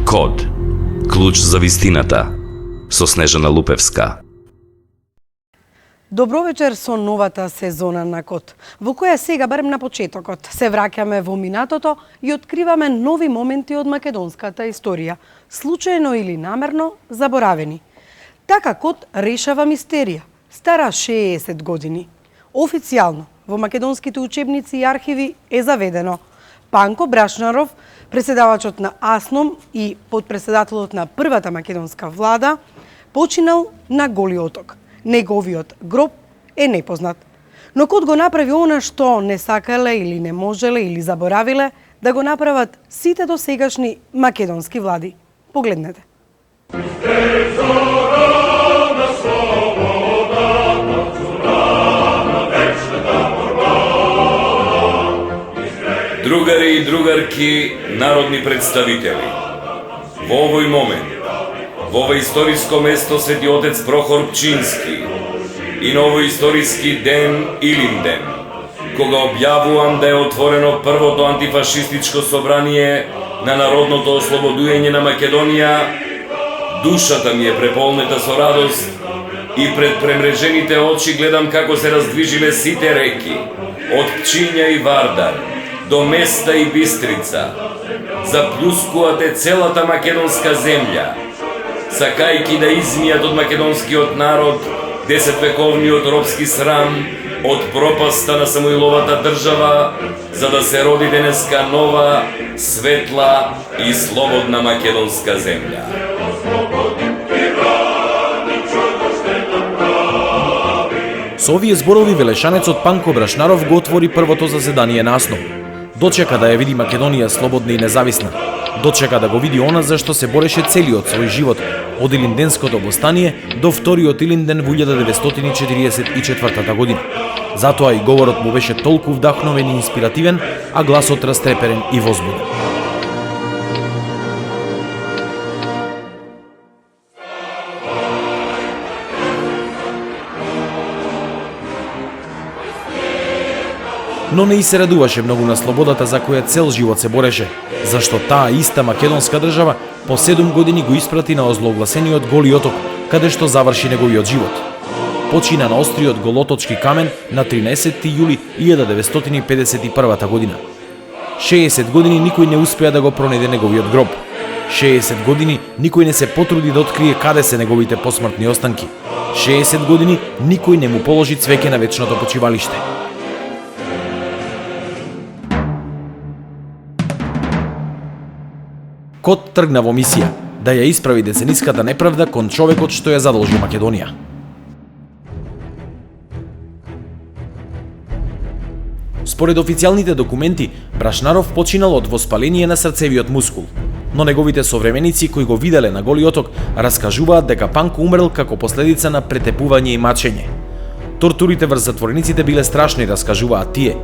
Код. Клуч за вистината. Со Снежана Лупевска. Добро вечер со новата сезона на Код, во која сега, барем на почетокот, се враќаме во минатото и откриваме нови моменти од македонската историја, случајно или намерно заборавени. Така Код решава мистерија, стара 60 години. Официјално во македонските учебници и архиви е заведено Панко Брашнаров, преседавачот на АСНОМ и подпреседателот на првата македонска влада, починал на Голи оток. Неговиот гроб е непознат. Но Код го направи она што не сакале или не можеле или заборавиле да го направат сите досегашни македонски влади. Погледнете. Другари и другарки, народни представители, во овој момент, во овој историско место Свети Отец Прохор Пчински и на овој историски ден Илинден, кога објавувам да е отворено првото антифашистичко собрание на народното ослободување на Македонија, душата ми е преполнета со радост и пред премрежените очи гледам како се раздвижиле сите реки, од Пчиња и Вардар, до Места и Бистрица, заплюскувате целата македонска земја, сакајки да измијат од македонскиот народ 10-вековниот робски срам од пропаста на Самуиловата држава, за да се роди денеска нова, светла и слободна македонска земја. Со овие зборови велешанецот Панко Брашнаров го отвори првото заседание на АСНОМ. Дочека да ја види Македонија слободна и независна. Дочека да го види она за што се бореше целиот свој живот, од Илинденското востание до вториот Илинден во 1944 година. Затоа и говорот му беше толку вдахновен и инспиративен, а гласот растреперен и возбуден. Но не и се радуваше многу на слободата за која цел живот се бореше, зашто таа иста македонска држава по 7 години го испрати на озлогласениот Голи оток, каде што заврши неговиот живот. Почина на остриот голоточки камен на 13 јули 1951 година. 60 години никој не успеа да го пронајде неговиот гроб. 60 години никој не се потруди да открие каде се неговите посмртни останки. 60 години никој не му положи цвеќе на вечното почивалиште. Код тргна во мисија да ја исправи децениската неправда кон човекот што ја задолжи Македонија. Според официјалните документи, Брашнаров починал од воспаление на срцевиот мускул, но неговите современици кои го виделе на Голи оток раскажуваат дека Панко умрел како последица на претепување и мачење. Тортурите врз затворениците биле страшни, раскажуваат тие.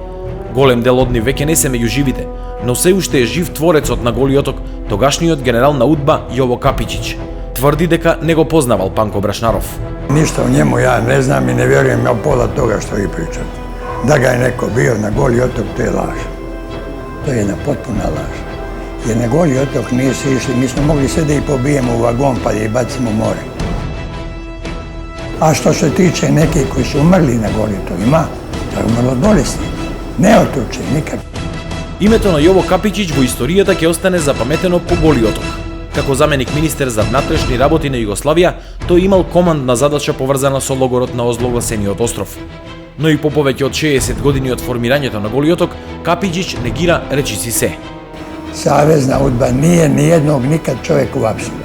Голем дел од нив веќе не се меѓу живите, но се уште е жив творецот на Голи оток, тогашниот генерал на УДБА Јово Капичиќ. Тврди дека не го познавал Панко Брашнаров. Ништо о njemu ја не знам и не веруjem ја пола тога што ги причат. Да га е неко био на Голи оток, то е лаж. To je jedna potpuna laž. Jer na Goli otok nisu išli, mi smo mogli sve da ih pobijemo u vagon pa da ih bacimo u more. A što se tiče nekih koji su umrli na Goli otok, ima, to je umrlo od bolesti. Не отучи, никак. Името на Јово Капичиќ во историјата ќе остане запаметено по Голи оток. Како заменик министер за внатрешни работи на Југославија, тој имал командна задача поврзана со логорот на озлогласениот остров. Но и по повеќе од 60 години од формирањето на Голи оток, Капичиќ негира речиси се. Savezna UDBA nije nijednog nikad čovjeka uhapsila.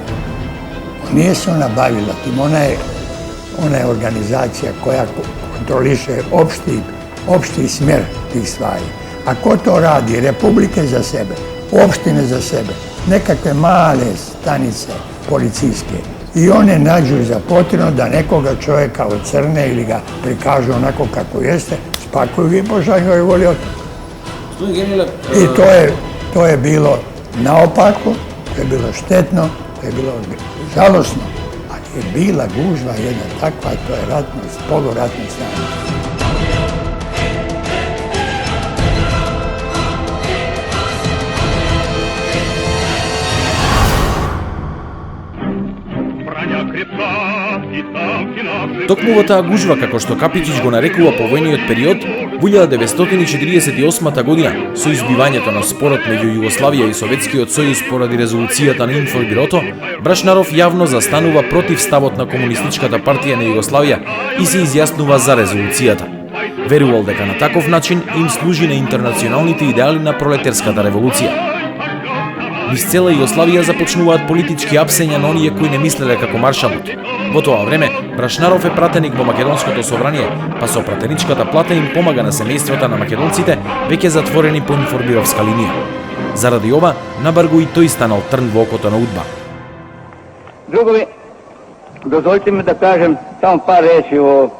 Nije se ona bavila tim, ona je organizacija koja kontroliše opšti smjer tih stvari. A ko to radi? Republike za sebe, opštine za sebe, nekakve male stanice policijske. I one nađu za potrebno da nekoga čovjeka ocrne ili ga prikažu onako kako jeste, spakuju i pošalju i Goli otok. I to je bilo naopako, to je bilo štetno, to je bilo žalosno, ali je bila gužva jedna takva, to je ratno, poluratno stanje. Токму во таа гужва, како што Капичич го нарекува повојниот период, во 1948 година, со избивањето на спорот меѓу Југославија и Советскиот сојуз поради резолуцијата на Информбирото, Брашнаров јавно застанува против ставот на Комунистичката партија на Југославија и се изјаснува за резолуцијата. Верувал дека на таков начин им служи на интернационалните идеали на пролетерската револуција. Низ цела Југославија започнуваат политички апсења на оние кои не мислеле како маршалот. Во тоа време, Брашнаров е пратеник во Македонското собрание, па со пратеничката плата им помага на семејствата на македонците, веќе затворени по информбировска линија. Заради ова, набар го и тој станал трн во окото на УДБА. Другови, дозволите ми да кажем само пар речи о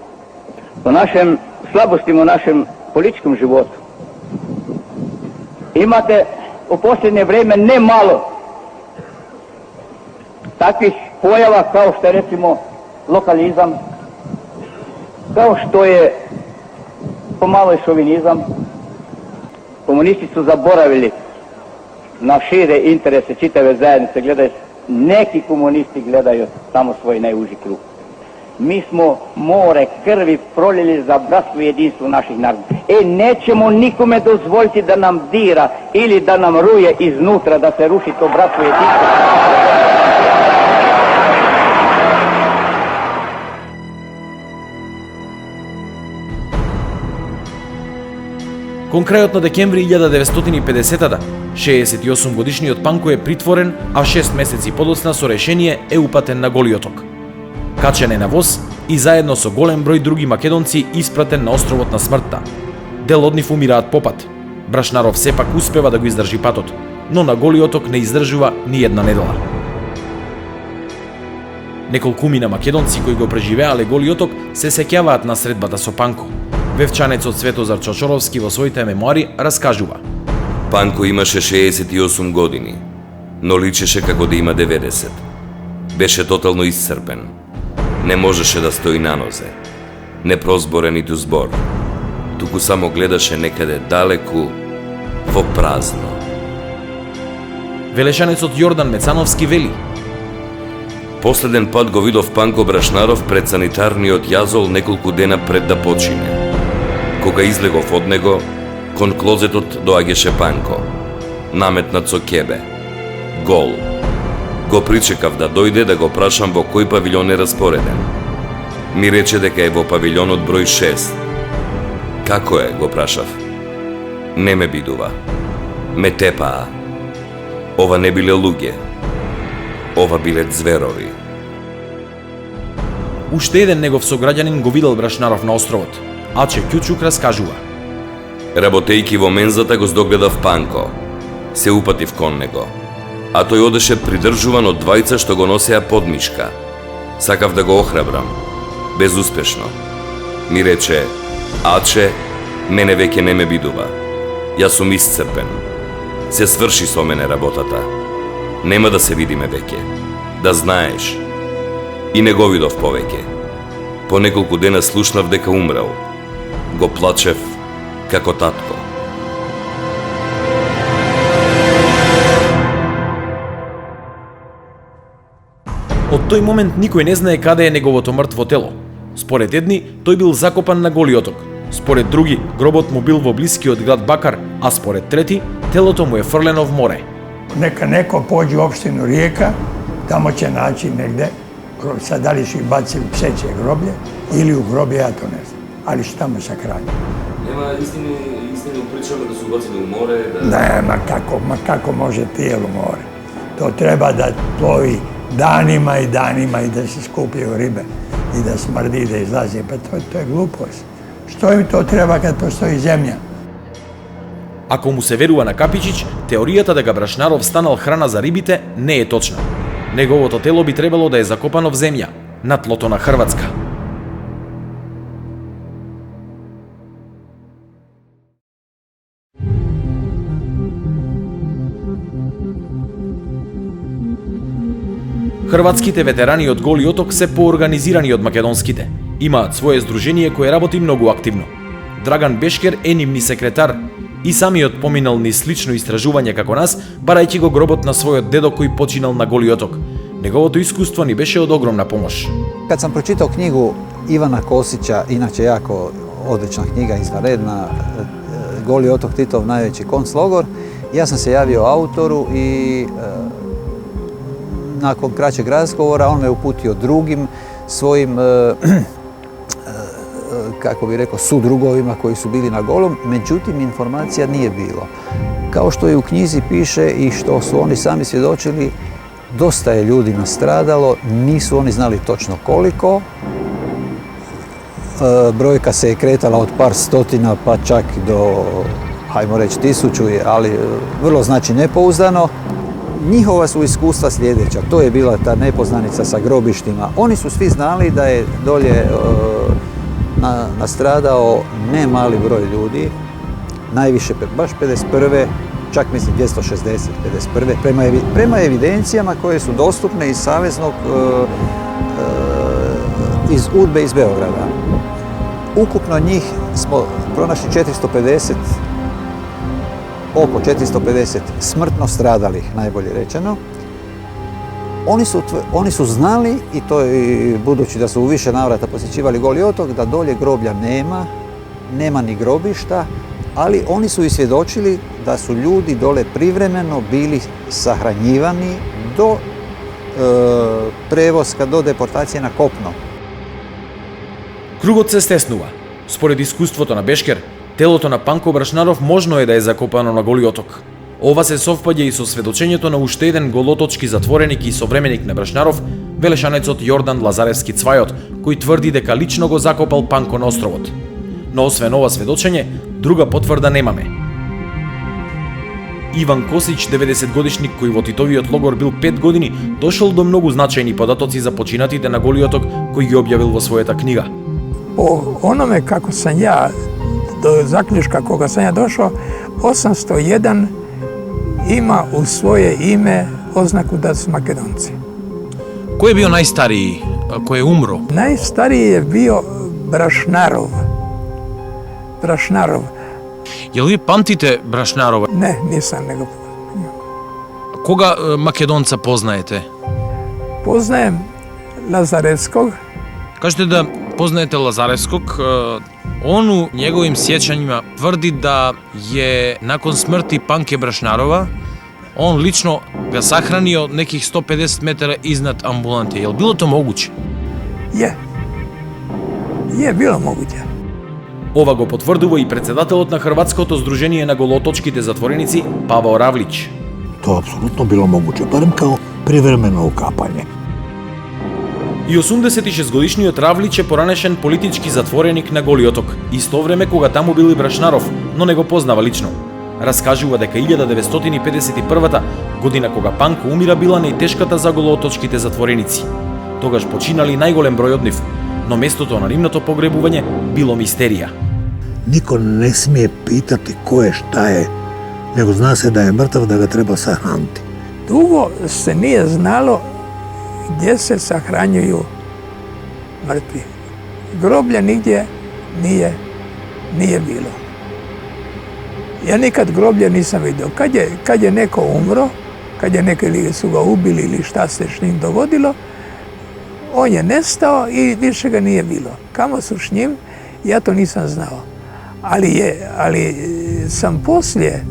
нашем слабостима, о нашем политичком животу. Имате у последње време не мало таквих појава као што е речимо локализам, као што е помало и шовинизам. Комунисти су заборавили на шире интереси читаве заеднице, гледајќи неки комунисти гледају само свој најужи круг. Mi smo more krvi prolili za bratstvo i jedinstvo naših naroda. Nećemo nikome dozvoliti da nam dira ili da nam ruje iznutra, da se ruši to bratstvo i jedinstvo. Кон крајот на декември 1950-та, 68 годишниот Панко е притворен, а 6 месеци подоцна со решение е упатен на Голи оток. Качен е на воз и заедно со голем број други македонци испратен на островот на смртта. Дел од нив умираат по пат. Брашнаров сепак успева да го издржи патот, но на Голи оток не издржува ни една недела. Неколкумина македонци кои го преживеале Голи оток се сеќаваат на средбата со Панко. Вевчанецот Светозар Чочоровски во своите мемуари раскажува: Панко имаше 68 години, но личеше како да има 90. Беше тотално исцрпен. Не можеше да стои на нозе. Не прозборе ниту збор. Туку само гледаше некаде далеку во празно. Велешанецот Јордан Мецановски вели: Последен пат го видов Панко Брашнаров пред санитарниот јазол неколку дена пред да почине. Кога излегов од него, кон клозетот доаѓаше Панко, наметнат со кебе, гол. Го причекав да дојде да го прашам во кој павилјон е распореден. Ми рече дека е во павилјонот број 6. Како е, го прашав. Не ме бидува. Ме тепаа. Ова не биле луѓе. Ова биле зверови. Уште еден негов сограѓанин го видел Брашнаров на островот. Аче Кјучук раскажува: Работејки во мензата го здогледав Панко. Се упатив кон него. А тој одеше придржуван од двајца што го носеа подмишка. Сакав да го охрабрам. Безуспешно. Ми рече: Аче, мене веќе не ме бидува. Јас сум исцрпен. Се сврши со мене работата. Нема да се видиме веќе. Да знаеш. И не го видов повеќе. По неколку дена слушнав дека умрел. Го плачев како татко. Од тој момент никој не знае каде е неговото мртво тело. Според едни, тој бил закопан на Голи оток. Според други, гробот му бил во блискиот град Бакар, а според трети, телото му е фрлено в море. Neka neko pođe u opštinu Rijeka, tamo će naći negde, sad da li su ih bacili pseće groblje ili u groblje, ja to ne znam. Ali što tamo sa kraljem? Нема истини причаме да се убацили у море, да... Ne, ma kako može tijelo u more? To treba da plovi danima i danima i da se skupljaju ribe i da smrdi, da izlazi. Pa to je glupost. Što im to treba kad postoji zemlja? Ако му се верува на Капичич, теоријата дека Брашнаров станал храна за рибите не е точна. Неговото тело би требало да е закопано в земја, на тлото на Хрватска. Хрватските ветерани од Голи оток се поорганизирани од македонските. Имаат свое здружение кое работи многу активно. Драган Бешкер е нивни секретар и самиот поминал низ слично истражување како нас, барајќи го гробот на својот дедо кој починал на Голи оток. Неговото искуство ни беше од огромна помош. Kad sam pročitao knjigu Ivana Kosića, inače jako odlična knjiga, izvanredna, Goli otok, Titov najveći konclogor, ja sam se javio autoru i nakon kraćeg razgovora on me uputio drugim svojim kako bi rekao, sudrugovima koji su bili na Golom, međutim informacija nije bilo. Kao što i u knjizi piše i što su oni sami svjedočili, dosta je ljudi nastradalo, nisu oni znali točno koliko. Brojka se je kretala od par stotina pa čak do, hajmo reći, 1000, ali vrlo znači nepouzdano. Njihova su iskustva sljedeća, to je bila ta nepoznanica sa grobištima. Oni su svi znali da je dolje nastradao ne mali broj ljudi, najviše baš 51. čak mislim 260, 51. Prema evidencijama koje su dostupne iz Saveznog, iz UDBE iz Beograda. Ukupno njih smo pronašli 450, oko 450 smrtno stradalih, najbolje rečeno. Oni su znali, i to je, budući da su u više navrata posjećivali Goli otok, da dolje groblja nema ni grobišta, ali oni su i svjedočili da su ljudi dole privremeno bili sahranjivani do prevoska, do deportacije na kopno. Кругот се стеснува. Според искуството на Бешкер, телото на Панко Брашнаров можно е да е закопано на Голи оток. Ова се совпаѓа и со сведочењето на уште еден голоточки затвореник и современик на Брашнаров, велешанецот Јордан Лазаревски Цвајот, кој тврди дека лично го закопал Панко на островот. Но освен ова сведочење, друга потврда немаме. Иван Косич, 90-годишник кој во Титовиот логор бил 5 години, дошол до многу значајни податоци за починатите на Голи оток кој ги објавил во својата книга. Po onome kako sam ja, do zaključka koga sam ja došao, 801 ima u svoje ime oznaku da su Makedonci. Ko je bio najstariji, ko je umro? Najstariji je bio Brašnarov. Jel vi pamtite Brašnarova? Ne, nisam nego... Koga Makedonca poznajete? Poznajem Lazarevskog. Kažete da poznajete Lazarevskog, on u njegovim sjećanjima tvrdi da je nakon smrti Panke Brašnarova on lično ga sahranio nekih 150 metara iznad ambulante. Je li bilo to moguće? Je bilo moguće. Ова го потврдува и председателот на Хрватското здружение на голоточките затвореници Павao Равлич. To je apsolutno bilo moguće, barem kao privremeno ukapanje. И 86-годишниот Равлич е поранешен политички затвореник на Голи оток, исто време кога таму бил и Брашнаров, но не го познава лично. Раскажува дека 1951 година кога Панко умира била најтешката за голоточките затвореници. Тогаш починали најголем број од нив, но местото на нивното погребување било мистерија. Niko ne smije pitati ko je, šta je, nego zna se da je mrtav, da ga treba sahraniti. Dugo se nije znalo gdje se sahranjuju mrtvi. Groblja nigdje nije bilo. Ja nikad groblja nisam vidio. Kad je neko umro, kad je neko ili su ga ubili ili šta se s njim dogodilo, on je nestao i više ga nije bilo. Kamo su s njim, ja to nisam znao. Ali sam poslije,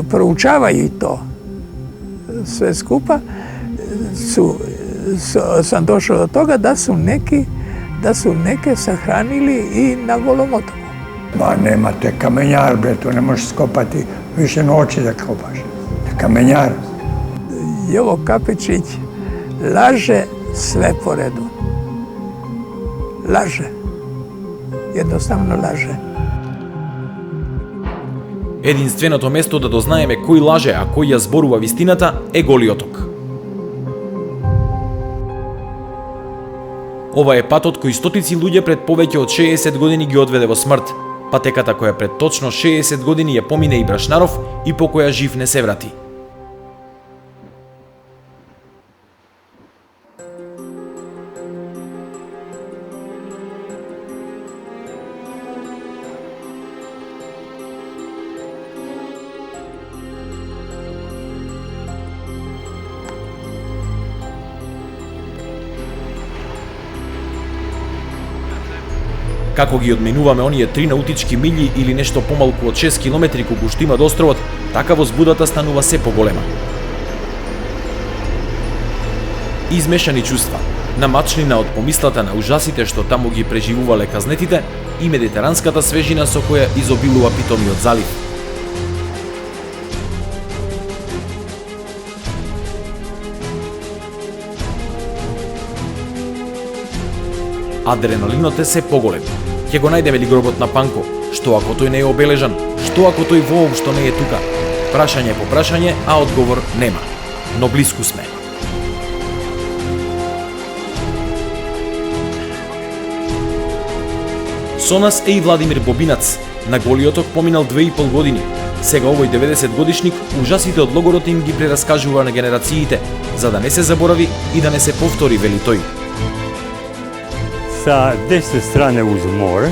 proučavajući to sve skupa, sam došao do toga da su neke sahranili i na Golom otoku. Ma nemate kamenjar, bre, to ne možeš skopati više noći da kopaš. Kamenjar. Jovo Kapičić laže sve po redu. Laže. Jednostavno laže. Единственото место да дознаеме кој лаже, а кој ја зборува вистината е Голи оток. Ова е патот кој стотици луѓе пред повеќе од 60 години ги одведе во смрт. Патеката која пред точно 60 години ја помине и Брашнаров и по која жив не се врати. Како ги одминуваме оние 3 наутички милји или нешто помалку од 6 километри колку што има до островот, така возбудата станува се поголема. Измешани чувства, намачнина од помислата на ужасите што таму ги преживувале казнетите и медитеранската свежина со која изобилува питомиот залив. Адреналинот е се поголем. Ќе го најдеме ли гробот на Панко? Што ако тој не е обележан? Што ако тој воопшто не е тука? Прашање по прашање, а одговор нема. Но блиску сме. Со нас е и Владимир Бобинац. На Голиоток поминал 2,5 години. Сега овој 90 годишник ужасите од логорот им ги прераскажува на генерациите, за да не се заборави и да не се повтори, вели тој. Sa desne strane uz more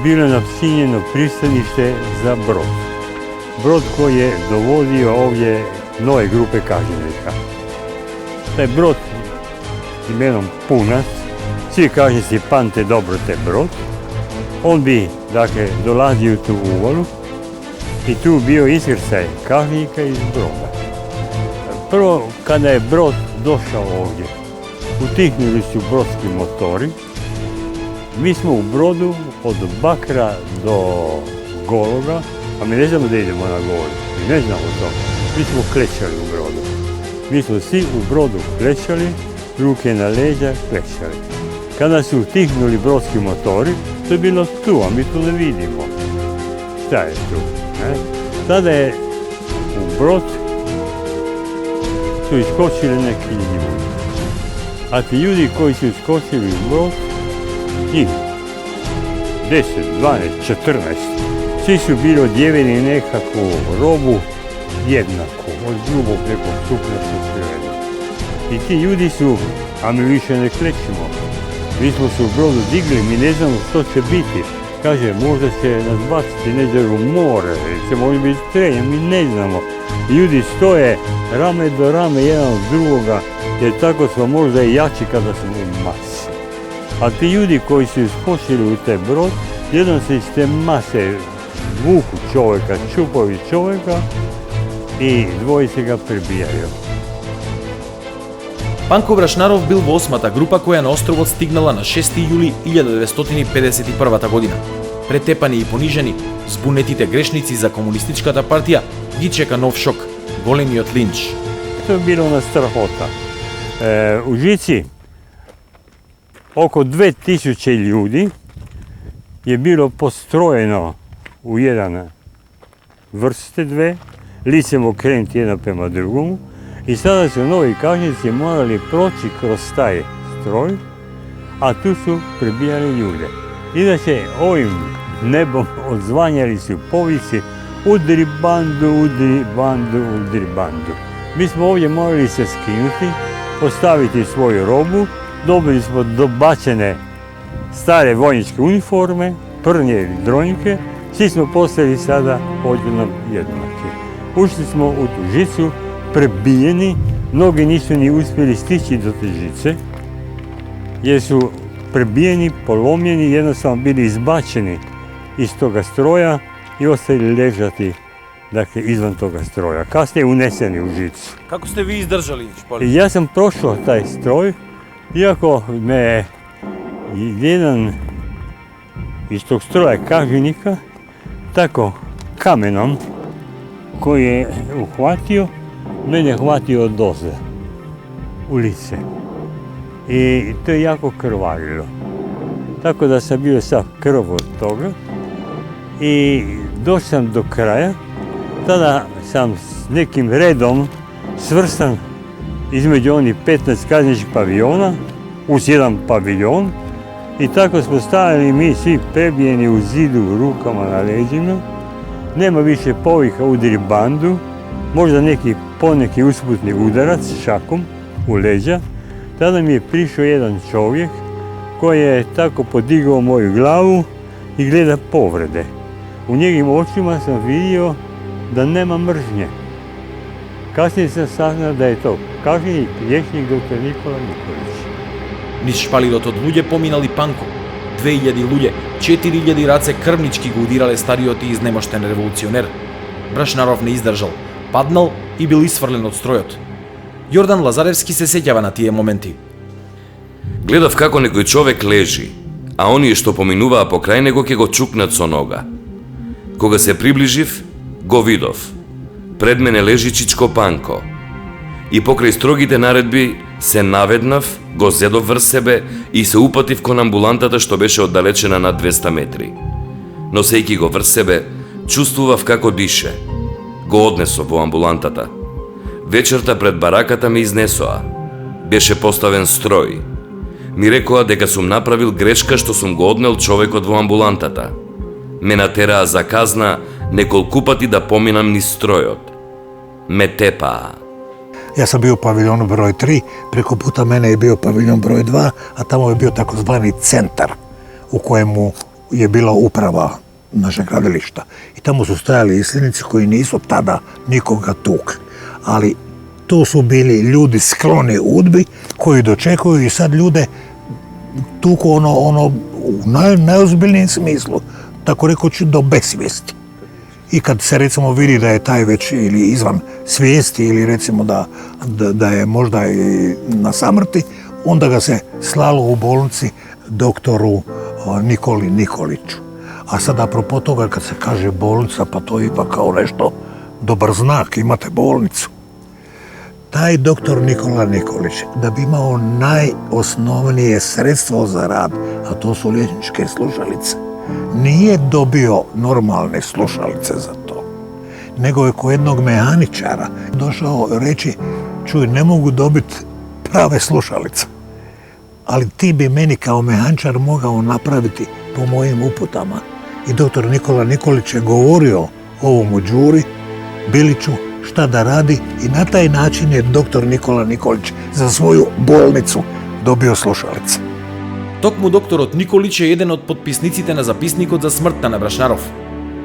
bilo je napisnjeno pristanjište za brod. Brod koji je dovodio ovdje nove grupe kažnjenika. Taj brod imenom Punac, svi kažnjenici pamte dobro te brod. On bi, dakle, dolazio u tu uvalu i tu bio iskrcaj kažnjenika iz broda. Prvo, kada je brod došao ovdje, utihnuli su brodski motori. Mi smo u brodu od Bakra do Gologa, a mi ne znamo da idemo na Golu, mi ne znamo to. Mi smo klečali u brodu. Mi smo svi u brodu klečali, ruke na leđa klečali. Kada su utihnuli brodski motori, to je bilo tu, a mi to ne vidimo. Šta je tu? Ne? Tada je u brod su iskočili neki ljudi. A ti ljudi koji su iskočili u brod, njih 10, 12, 14, svi su bili odjeveni nekakvu robu jednako, od grubog nekog sukna sakriveno. I ti ljudi su, a mi više ne klečimo, mi smo se u brodu digli, mi ne znamo što će biti. Kaže, možda će nas baciti neđer u more, će možda biti streljen, mi ne znamo. I ljudi stoje rame do rame jedan od drugoga, jer tako smo možda i jači kada smo u masi. A ti ljudi koji su iskočili u taj brod, jednom se iz te mase vuku čovjeka, čupavi čovjeka i dvojice ga prebijaju. Панко Брашнаров бил во 8-та група која на островот стигнала на 6 јули 1951 година. Претепани и понижени, збунетите грешници за комунистичката партија ги чека нов шок, големиот линч. To je bilo na strahota. U Žici oko 2000 ljudi je bilo postrojeno u jedan vrste dve, licem okrenuti jedno prema drugomu i sada su novi kažnjenici morali proći kroz taj stroj, a tu su prebijali ljude. Inače, ovim nebom odzvanjali su povici udri bandu, udri bandu, udri bandu. Mi smo ovdje morali se skinuti, postaviti svoju robu, dobili smo dobačene stare vojničke uniforme, prnje ili dronjke, svi smo postali sada odjednom jednaki. Ušli smo u tu žicu, prebijeni, mnogi nisu ni uspjeli stići do te žice, jer su prebijeni, polomljeni, jednostavno bili izbačeni iz toga stroja i ostali ležati, dakle, izvan toga stroja. Kasnije uneseni u žicu. Како сте ви издржали? Ja sam prošao taj stroj, iako me jedan iz tog stroja kažnjenika tako kamenom koji je uhvatio, mene hvatio od ozda u lice. I to je jako krvarilo. Tako da sam bio sav krv od toga i došao sam do kraja. Tada sam s nekim redom svrstan između onih 15 kažnjeničkih paviljona uz jedan paviljon i tako smo stajali mi svi prebijeni u zidu rukama na leđima. Nema više povika udri bandu, možda poneki usputni udarac šakom u leđa. Tada mi je prišao jedan čovjek koji je tako podigao moju glavu i gleda povrede. U njegovim očima sam vidio da nema mržnje. Kasnije sam saznao da je to kažnjenik, liječnik dr. Nikola Nikolić. Низ шпалирот од луѓе поминали Панко. 2000 луѓе, 4000 раце крвнички го удирале стариот и изнемоштен револуционер. Брашнаров не издржал, паднал и бил исфрлен од стројот. Јордан Лазаревски се сеќава на тие моменти. Гледав како некој човек лежи, а оние што поминуваа покрај него ќе го чукнат со нога. Кога се приближив, го видов. Пред мене лежи Чичко Панко. И покрај строгите наредби се наведнав, го зедов врз себе и се упатив кон амбулантата што беше оддалечена над 200 метри. Носејќи го врз себе, чувствував како дише. Го однесов во амбулантата. Вечерта пред бараката ме изнесоа. Беше поставен строј. Ми рекоа дека сум направил грешка што сум го однел човекот во амбулантата. Ме натераа за казна неколку пати да поминам низ стројот. Ме тепаа. Јас сум био павилјон број 3, преку пута мене е био павилјон број 2, а таму е био такозвани центар, у којему е била управа наше градилишта. И таму су стојали исленици кои нису тада никога тук. Али ту су били људи склони удби, кои дочекуju и сад људе туку у најозбилниjem смислу, тако рекучи до бесвести. И kad se recimo vidi da je taj već ili izvan svijesti ili recimo da je možda i na samrti, onda ga se slalo u bolnici doktoru Nikoli Nikoliću. A sad apropo toga kad se kaže bolnica, pa to je ipak kao nešto dobar znak, imate bolnicu. Taj doktor Nikola Nikolić, da bi imao najosnovnije sredstvo za rad, a to su liječničke slušalice, nije dobio normalne slušalice za to, nego je kod jednog mehaničara došao reći, čuj, ne mogu dobiti prave slušalice, ali ti bi meni kao mehaničar mogao napraviti po mojim uputama. I doktor Nikola Nikolić je govorio ovomu Đuri Biliću šta da radi i na taj način je doktor Nikola Nikolić za svoju bolnicu dobio slušalice. Токму докторот Николич е еден од подписниците на записникот за смртта на Брашнаров.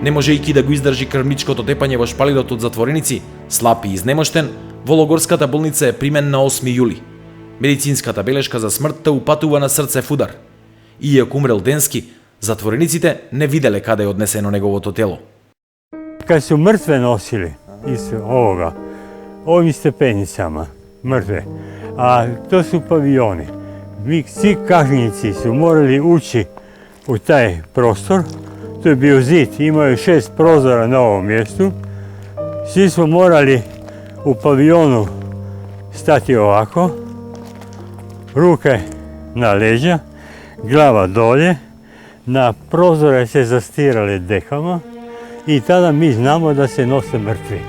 Не можејќи да го издржи крвничкото тепање во шпалирот од затвореници, слаб и изнемоштен, во логорската болница е примен на 8 јули. Медицинската белешка за смртта упатува на срцев удар. Иако умрел денски, затворениците не виделе каде е однесено неговото тело. Kad su mrtve nosili iz ovoga, ovim stepenicama, mrtve, a to su paviljoni. Mi svi kažnjenici su morali ući u taj prostor, to je bio zid, imao je 6 prozora na ovom mjestu. Svi smo morali u paviljonu stati ovako, ruke na leđa, glava dolje, na prozore se zastirale dekama i tada mi znamo da se nose mrtvi.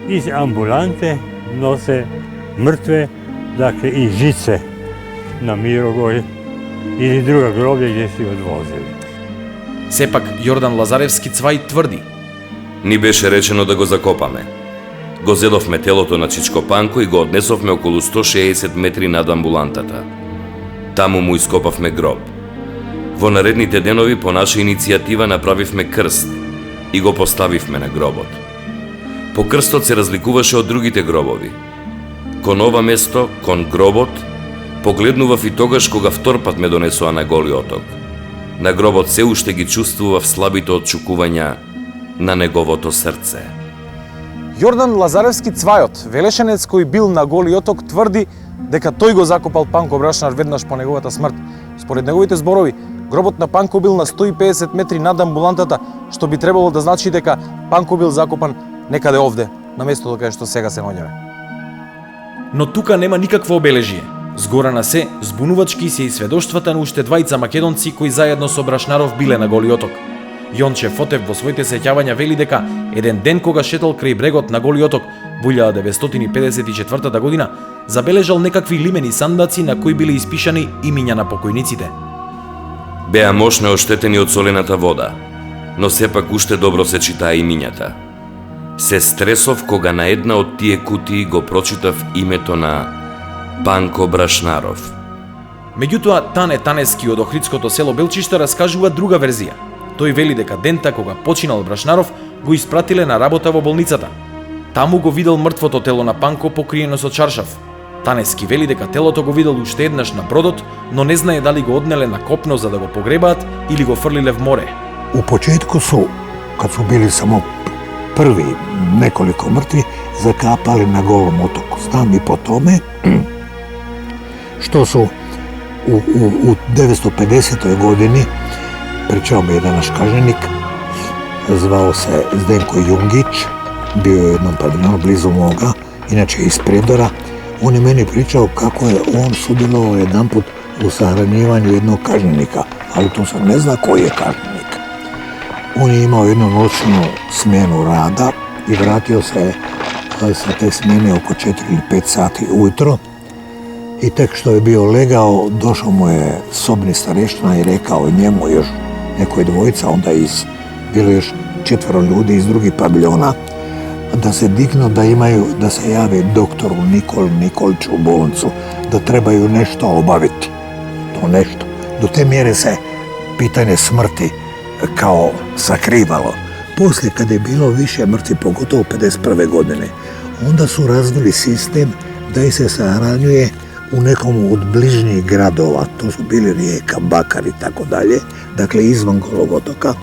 Iz ambulante nose mrtve, dakle i žice na Mirogoj ili druga groblja gdje su odvozili. Сепак, Јордан Лазаревски Цвај тврди: Ни беше речено да го закопаме. Го зедовме телото на Чичко Панко и го однесовме околу 160 метри над амбулантата. Таму му ископавме гроб. Во наредните денови по наша иницијатива направивме крст и го поставивме на гробот. По крстот се разликуваше од другите гробови. Кон ова место, кон гробот, погледнував и тогаш кога втор пат ме донесоа на Голи оток. На гробот се уште ги чувствував слабите отчукувања на неговото срце. Јордан Лазаревски Цвајот, велешенец кој бил на Голи оток, тврди дека тој го закопал Панко Брашнар веднаш по неговата смрт. Според неговите зборови, гробот на Панко бил на 150 метри над амбулантата, што би требало да значи дека Панко бил закопан некаде овде, на местото каде што сега се наоѓаме. Но тука нема никакво обележие. Згора на се, збунувачки се и сведоштвата на уште двајца македонци кои заедно со Брашнаров биле на Голи оток. Јонче Фотев во своите сеќавања вели дека еден ден кога шетал крај брегот на Голи оток во 1954 година, забележал некакви лимени сандаци на кои биле испишани имиња на покојниците. Беа мощно оштетени од солената вода, но сепак уште добро се читаа имињата. Се стресов кога на една од тие кутии го прочитав името на Панко Брашнаров. Меѓутоа, Тане Танески од охридското село Белчишта раскажува друга верзија. Тој вели дека дента кога починал Брашнаров, го испратиле на работа во болницата. Таму го видел мртвото тело на Панко покриено со чаршав. Танески вели дека телото го видел уште еднаш на бродот, но не знае дали го однеле на копно за да го погребаат или го фрлиле в море. У почетку су, kad su bili samo prvi nekoliko mrtvi, zakapali na Golom otoku. Znam i po tome što su u 950. godini, pričao mi jedan naš kažnjenik, zvao se Zdenko Jungić, bio je u jednom paviljonu blizu moga, inače iz Prijedora. On je meni pričao kako je on sudjelovao jedanput u sahranjivanju jednog kažnjenika, ali to sam ne zna koji je kažnjenik. On je imao jednu noćnu smjenu rada i vratio se sa te smjene oko 4 ili 5 sati ujutro i tek što je bio legao, došao mu je sobni stareština i rekao njemu još nekoj dvojica, onda bilo još 4 ljudi iz drugih paviljona, da se dignu, da se jave doktoru Nikoliću u bolnicu, da trebaju nešto obaviti. To nešto. Do te mjere se pitanje smrti kao sakrivalo. Poslije, kada je bilo više mrtvi, pogotovo 51. godine, onda su razvili sistem da ih se sahranjuje u nekom od bližnjih gradova. To su bili Rijeka, Bakar i tako dalje, dakle izvan Golog otoka,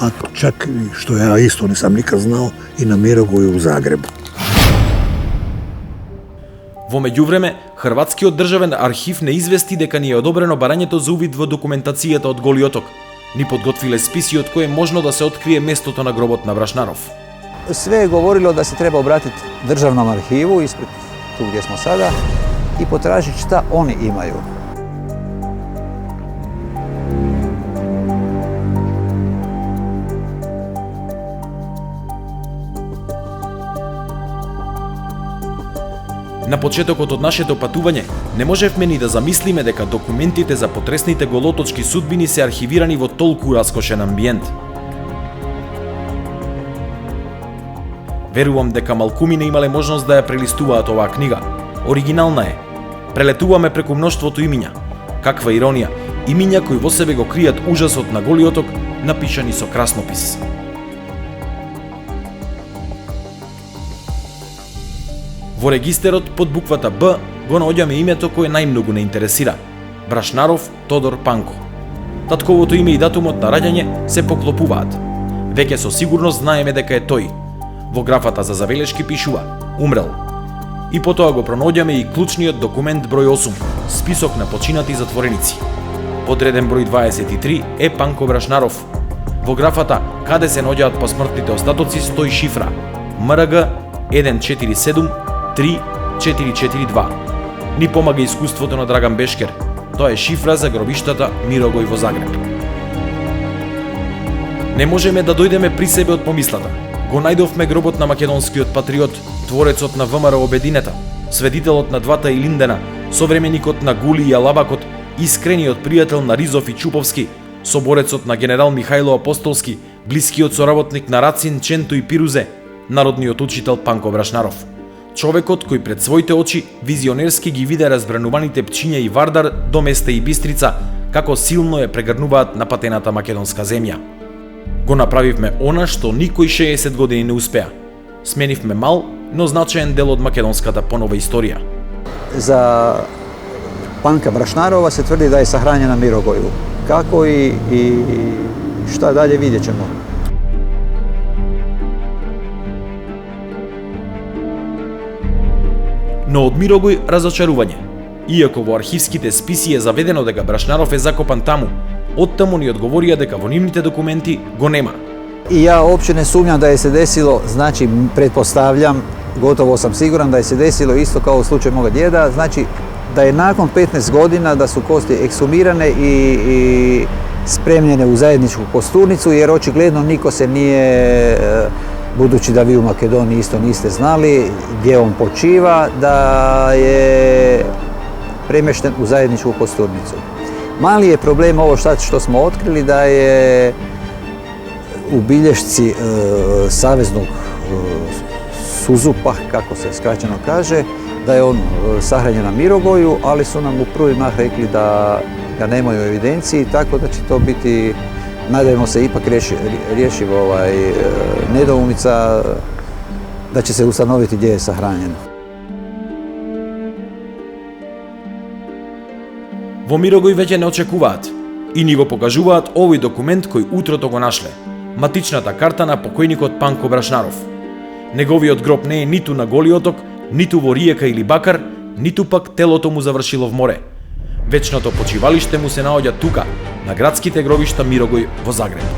a čak, što ja isto nisam nikad znao, i na Mirogoju u Zagrebu. Во меѓувреме, Хрватскиот државен архив не извести дека ни е одобрено барањето за увид во документацијата од Голи оток. Ни подготвиле списи од кои е можно да се открие местото на гробот на Брашнаров. Sve je govorilo da se treba obratiti državnom arhivu, ispred tu gdje smo sada, i potražiti šta oni imaju. На почетокот од нашето патување, не можевме ни да замислиме дека документите за потресните голоточки судбини се архивирани во толку раскошен амбиент. Верувам дека малкуми не имале можност да ја прелистуваат оваа книга. Оригинална е. Прелетуваме преку мноштвото имиња. Каква иронија, имиња кои во себе го кријат ужасот на Голи оток, напишани со краснопис. Во регистерот под буквата Б го наоѓаме името кое најмногу не интересира – Брашнаров Тодор Панко. Татковото име и датумот на раѓање се поклопуваат. Веќе со сигурност знаеме дека е тој. Во графата за забелешки пишува «Умрел». И потоа го пронаоѓаме и клучниот документ број 8, список на починати затвореници. Подреден број 23 е Панко Брашнаров. Во графата каде се наоѓаат посмртните остатоци стои шифра МРГ 147 3442. Ни помага искуството на Драган Бешкер. Тоа е шифра за гробиштата Мирогој во Загреб. Не можеме да дојдеме при себе од помислата. Го најдовме гробот на македонскиот патриот, творецот на ВМРО Обединета, сведителот на двата Илиндена, современикот на Гули и Алабакот, искрениот пријател на Ризов и Чуповски, соборецот на генерал Михајло Апостолски, блискиот соработник на Рацин, Ченто и Пирузе, народниот учител Панко Брашнаров. Човекот кој пред своите очи визионерски ги виде разбрануваните Пчиња и Вардар до Места и Бистрица, како силно ја прегрнуваат напатената македонска земја. Го направивме она што никој 60 години не успеа. Сменивме мал, но значаен дел од македонската понова историја. За Панка Брашнарова се тврди да е сахранjen на Mirogoju. Како и šta dalje vidjet ćemo. Но од Мирогој разочарување. Иако во архивските списи е заведено дека Брашнаров е закопан таму, оттаму ни одговорија дека во нивните документи го нема. I ja uopće ne sumnjam da je se desilo, znači pretpostavljam, gotovo sam siguran da je se desilo isto kao u slučaju moga djeda, znači da je nakon 15 godina da su kosti ekshumirane i spremljene u zajedničku kosturnicu, jer očigledno niko se nije, budući da vi u Makedoniji isto niste znali gdje on počiva, da je premješten u zajedničku kosturnicu. Mali je problem ovo što smo otkrili, da je u bilješci saveznog Suzupa, kako se skraćeno kaže, da je on sahranjen na Mirogoju, ali su nam u prvi mah rekli da ga nemaju u evidenciji, tako da će to biti, nadajmo se, ipak rješiv nedoumica, da će se ustanoviti gdje je sahranjen. Во Мирогој веќе не очекуваат и ни го покажуваат овој документ кој утрото го нашле. Матичната карта на покојникот Панко Брашнаров. Неговиот гроб не е ниту на Голи оток, ниту во риека или бакар, ниту пак телото му завршило в море. Вечното почивалиште му се наоѓа тука, на градските гробишта Мирогој во Загреб.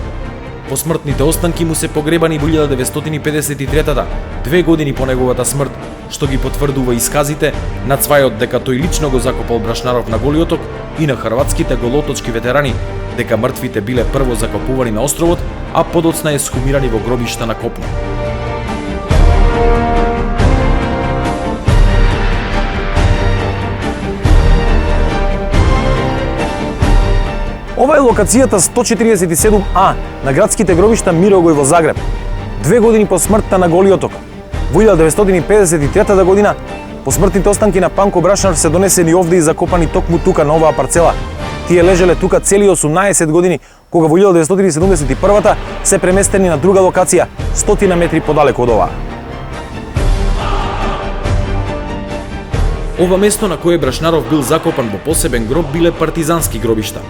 Посмртните останки му се погребани во 1953-та, 2 години по неговата смрт, што ги потврдува исказите на Цвајот дека тој лично го закопал Брашнаров на Голи оток и на хрватските голоточки ветерани дека мртвите биле прво закопувани на островот, а подоцна есхумирани во гробишта на копно. Ова е локацијата 147А на градските гробишта Мирогој во Загреб. 2 години по смртта на Голи оток. Во 1953 година посмртните останки на Панко Брашнаров се донесени овде и закопани токму тука на оваа парцела. Тие лежеле тука цели 18 години, кога во 1971 се преместени на друга локација, 100 метри подалеку од оваа. Ова место на кое Брашнаров бил закопан во посебен гроб биле партизански гробишта.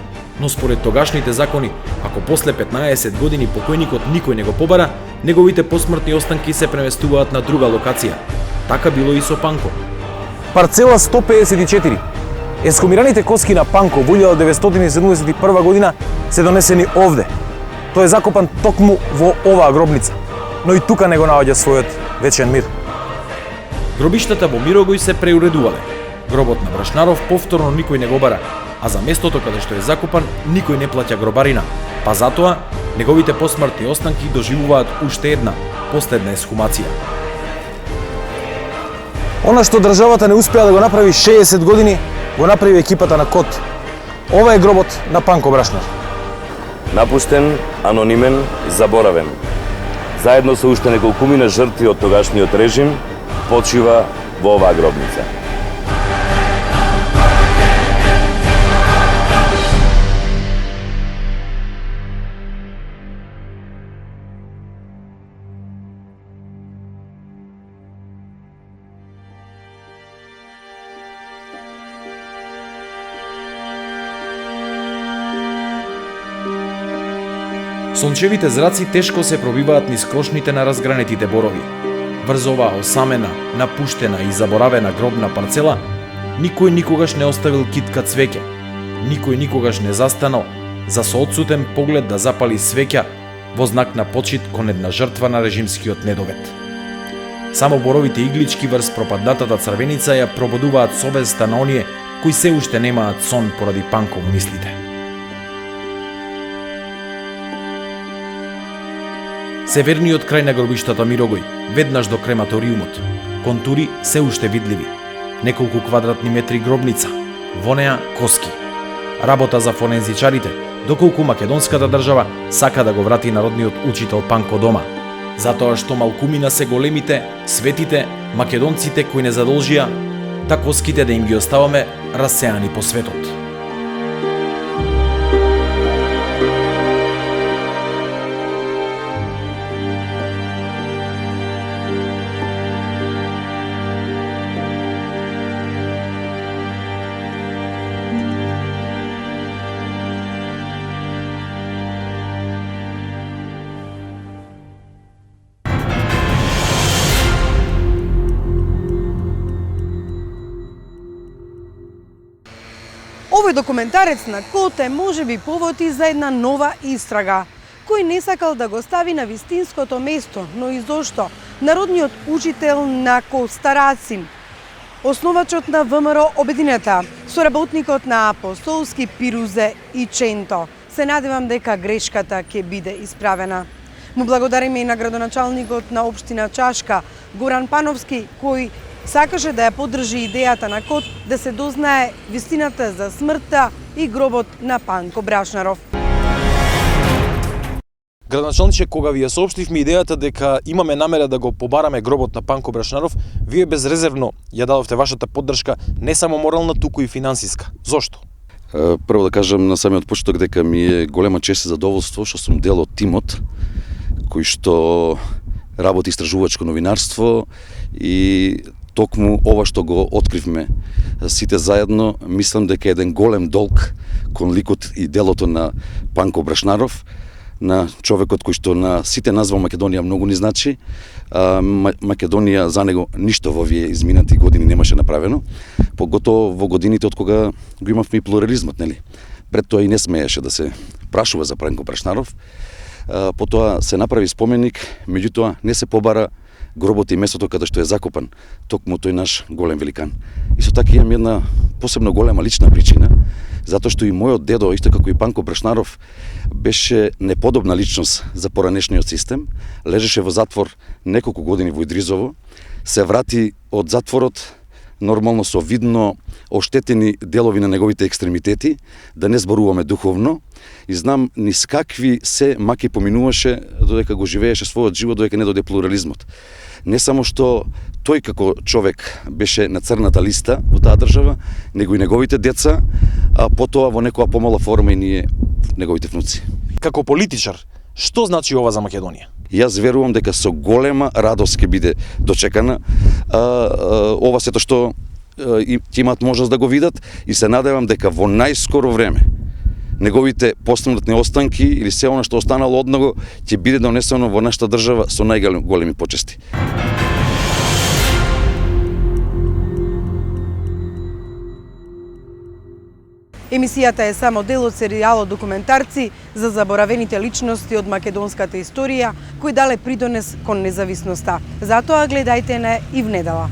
Но според тогашните закони, ако после 15 години покојникот никој не го побара, неговите посмртни останки се преместуваат на друга локација. Така било и со Панко. Парцела 154. Есхумираните коски на Панко во 1971 година се донесени овде. Тој е закопан токму во оваа гробница, но и тука не го наоѓа својот вечен мир. Гробиштата во Мирогој се преуредувале. Гробот на Брашнаров повторно никој не го бара, а за местото каде што е закопан никој не плаќа гробарина, па затоа неговите посмртни останки доживуваат уште една, последна есхумација. Она што државата не успеа да го направи 60 години, го направи екипата на КОТ. Ова е гробот на Панко Брашнар. Напуштен, анонимен, заборавен. Заедно со уште неколкумина жртви од тогашниот режим, почива во оваа гробница. Сончевите зраци тешко се пробиваат низ крошните на разгранетите борови. Врз оваа осамена, напуштена и заборавена гробна парцела, никој никогаш не оставил китка цвеќе. Никој никогаш не застанал за со одсутен поглед да запали свеќа во знак на почит кон една жртва на режимскиот недовет. Само боровите иглички врз пропаднатата црвеница ја пробудуваат совеста на оние кои се уште немаат сон поради Панко во мислите. Северниот крај на гробиштата Мирогој, веднаш до крематориумот. Контури се уште видливи. Неколку квадратни метри гробница, во неа коски. Работа за форензичарите, доколку македонската држава сака да го врати народниот учител Панко дома. Затоа што малкумина се големите, светите, македонците кои не задолжија, та коските да им ги оставаме расеани по светот. Овој документарец на КОТ е можеби повод и за една нова истрага. Кој не сакал да го стави на вистинското место, но и зошто? Народниот учител Нако Старацин, основачот на ВМРО Обединета, соработникот на Апостолски, Пирузе и Ченто. Се надевам дека грешката ќе биде исправена. Му благодариме и на градоначалникот на општина Чашка, Горан Пановски, кој сакаше да ја поддржи идејата на КОТ да се дознае вистината за смртта и гробот на Панко Брашнаров. Градоначалниче, кога ви ја соопштивме идејата дека имаме намера да го побараме гробот на Панко Брашнаров, вие безрезервно ја дадовте вашата поддршка, не само морална, туку и финансиска. Зошто? Прво да кажам на самиот почеток дека ми е голема чест и задоволство што сум дел од тимот кој што работи истражувачко новинарство и токму ова што го откривме сите заедно, мислам дека е еден голем долг кон ликот и делото на Панко Брашнаров, на човекот кој што на сите нас во Македонија многу ни значи. Македонија за него ништо во овие изминати години немаше направено, поготово во годините од кога го имавме и плурализмот, нели? Пред тоа и не смееше да се прашува за Панко Брашнаров. Потоа се направи споменик, меѓутоа не се побара гробот и местото каде што е закопан токму тој наш голем великан. Исто така имам една посебно голема лична причина, затоа што и мојот дедо, исто како и Панко Брашнаров, беше неподобна личност за поранешниот систем, лежеше во затвор неколку години во Идризово, се врати од затворот нормално со видно оштетени делови на неговите екстремитети, да не зборуваме духовно, и знам низ какви се маки поминуваше додека го живееше својот живот, додека не дојде плурализмот. Не само што тој како човек беше на црната листа во таа држава, него и неговите деца, а потоа во некоја помала форма и ние неговите внуци. Како политичар, што значи ова за Македонија? Јас верувам дека со голема радост ќе биде дочекана ова сето што ќе имаат можност да го видат, и се надевам дека во најскоро време неговите постмртни останки или се она што останало од него ќе биде донесено во нашата држава со најголеми почести. Емисијата е само дел од серијалот документарци за заборавените личности од македонската историја кои дале придонес кон независноста. Затоа гледајте не и внедела.